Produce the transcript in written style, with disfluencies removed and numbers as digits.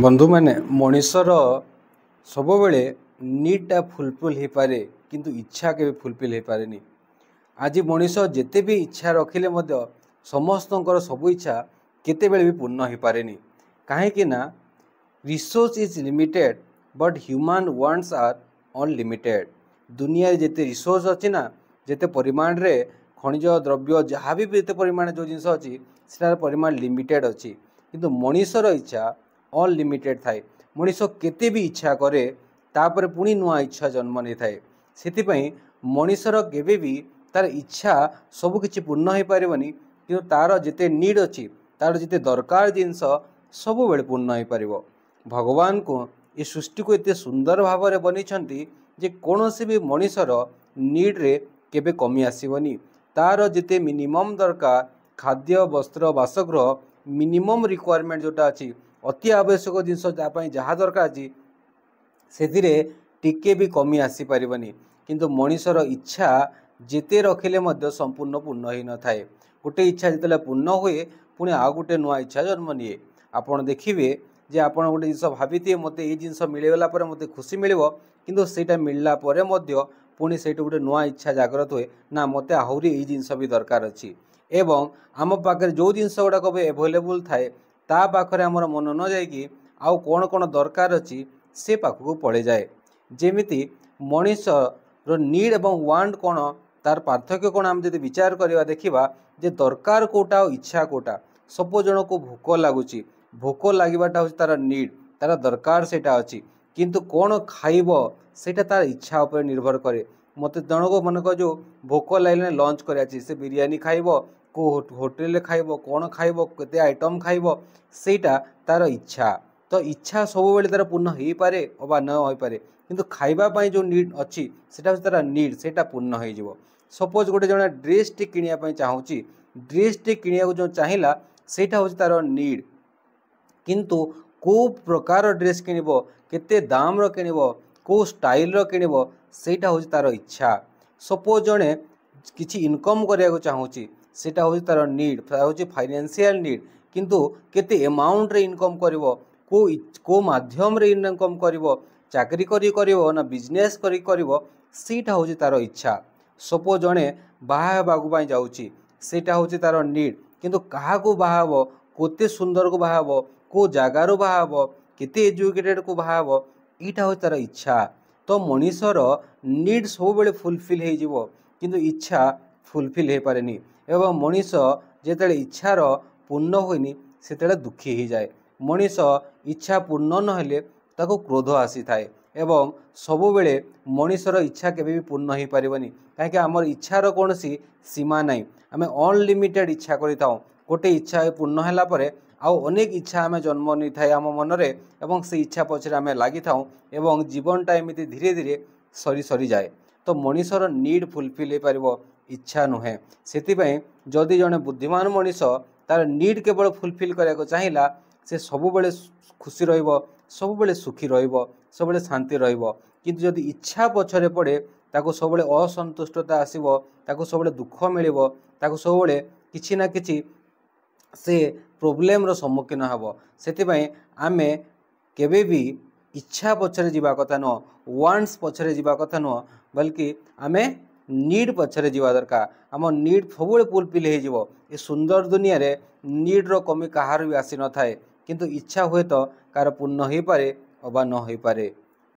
बंधु मैंने मनीषर सब बेले नीडटा फुलफिल हो पारे किंतु इच्छा के फुलफिल हो पारे नहीं। आज मनीष जिते भी इच्छा रखिले समस्त सब इच्छा केते बेले भी पूर्ण हो पारे नहीं। कहीं resource is limited but human wants are unlimited. दुनिया जिते रिसोर्स अच्छी ना जिते परिमाण रे खनिज द्रव्य जहाँ भी जिते परिमाण जो जिन अच्छी से परिमाण लिमिटेड अच्छी किंतु मनीषर इच्छा अनलिमिटेड थाए। मनीष केते भी इच्छा करे तापर पुणी नुआ इच्छा जन्म नहीं थाए। से मनीषर केबे भी तार इच्छा सबकि पूर्ण हो पारनी कि तार जिते नीड अच्छी तार जिते दरकार जिनस सब बेले पूर्ण हो पार। भगवान को ये सृष्टि को एते सुंदर भाव में बनी जे कौन भी मनीषर नीड रे केबे कमी आसबनी। तार जिते मिनिमम दरकार खाद्य वस्त्र बासगृह मिनिमम रिक्वायरमेंट जोटा अच्छी अति आवश्यक जिनस जहाँ दरकार अच्छी से टिके भी कमी आसी पारिबनी। किंतु मनीषर इच्छा जिते रखिले संपूर्ण पूर्ण हो न थाए। गोटे इच्छा जिते पूर्ण हुए पुणी आउ गोटे नुआ इच्छा जन्म निए। आपड़ देखिए जे आप गोटे जिनस भावी मत ये जिनस मिलगला मत खुशी मिल किंतु सेटा मिलला पुणी से गोटे नुआ इच्छा जागृत हुए ना मत आहरी ये जिनस भी दरकार अच्छी एवं आम पाखे जो जिनस गुड़ाक भी एभेलेबुल थाए ता पाखरे आमर मन न जाइए आउ कौन कौन दरकार अच्छी से पाखक पड़े जाए। जेमिति मनीषर नीड एवं वांट कौन तार पार्थक्य कौन आम जब विचार करवा देखा जे दरकार कोटा और इच्छा कोटा। सब जन को भोक लगुच भोक लगवाटा हूँ तार नीड तार दरकार से अच्छी किंतु कौन खाइब सेटा तार इच्छा उपर निर्भर करे। मत जनक मन को जो भोक लगे लंच कर से बिरियानी खाइब को होटेल खाइब कौन खाइब केते आइटम खाइब सेटा तार इच्छा। तो इच्छा सब बेले तार पूर्ण हो पारे अबा न हो पारे किंतु खाइबापी जो नीड अच्छी सेटा तार नीड सेटा पूर्ण हो। सपोज गोटे जन ड्रेस टे किनिया चाहूँगी ड्रेस टे किनिया जो चाहिला सेटा हूँ तार नीड किंतु को प्रकार ड्रेस किनिब केते दाम रो किनिब को स्टाइल रो किनिब सेटा हूँ तार इच्छा। सपोज जड़े किसी इनकम करने चाहूँगी सेटा हूँ तार नीड हूँ फाइनेंशियल नीड किंतु केते अमाउंट रे इनकम करिवो को माध्यम रे इनकम करिवो चाकरी करिवो ना बिजनेस करिवो सेटा हूँ तार इच्छा। सपोज जड़े बाहा बागुपाई जाऊँगी सेटा हूँ तार नीड किंतु काहाकू बाहाबो कोते सुंदर को बाहाबो को जगार बाहाबो केते एजुकेटेड को बाहाबो इटा हूँ तार इच्छा। तो मनीषर नीड सब बेले फुलफिल हो किंतु इच्छा फुलफिल हो पारे नी एवं मनीष जेते इच्छार पूर्ण होनी से दुखी हो जाए। मनीष इच्छा पूर्ण नहेले ताको क्रोध आसी थाए एवं सब बेले मनीषर इच्छा केबे भी पूर्ण हो पारिबनी कहीं आमर इच्छार कौन सीमा नाई। आम अनलिमिटेड इच्छा करिथाउ गोटे इच्छा पूर्ण होला परे आउ अनेक इच्छा आम जन्म नहीं थाए आम मनरे एवं से इच्छा पछरे आम लगी थाउ एवं जीवनटा एमती धीरे धीरे सरी सरी जाए। तो मनीषर नीड फुलफिल हो पारिबो इच्छा नुहे। सेतिपई जदि जड़े बुद्धिमान मनीष तार नीड केवल फुलफिल करने चाहिला से सब बेले खुशी रहिबो सब बेले सुखी रहिबो सब बेले शांति रहिबो। किंतु जदि इच्छा पछरे पड़े ताको सब बेले असंतुष्टता आसीबो ताको सब बेले दुख मिलिबो ताको सब बेले किछि ना किछि से प्रोब्लेम रो सम्मुखीन हबो। सेतिपई आमे केबे भी इच्छा पछरे जीवा कथा न वांट्स पछरे जीवा कथा न बल्कि आमे नीड पछरे जीवा दरकार। आम नीड सब फुलफिल हो ये सुंदर दुनिया रे नीड रो कमी कहार भी आसी न थाए किंतु इच्छा हुए तो कार पूर्ण हो पारे अबा न हो पारे।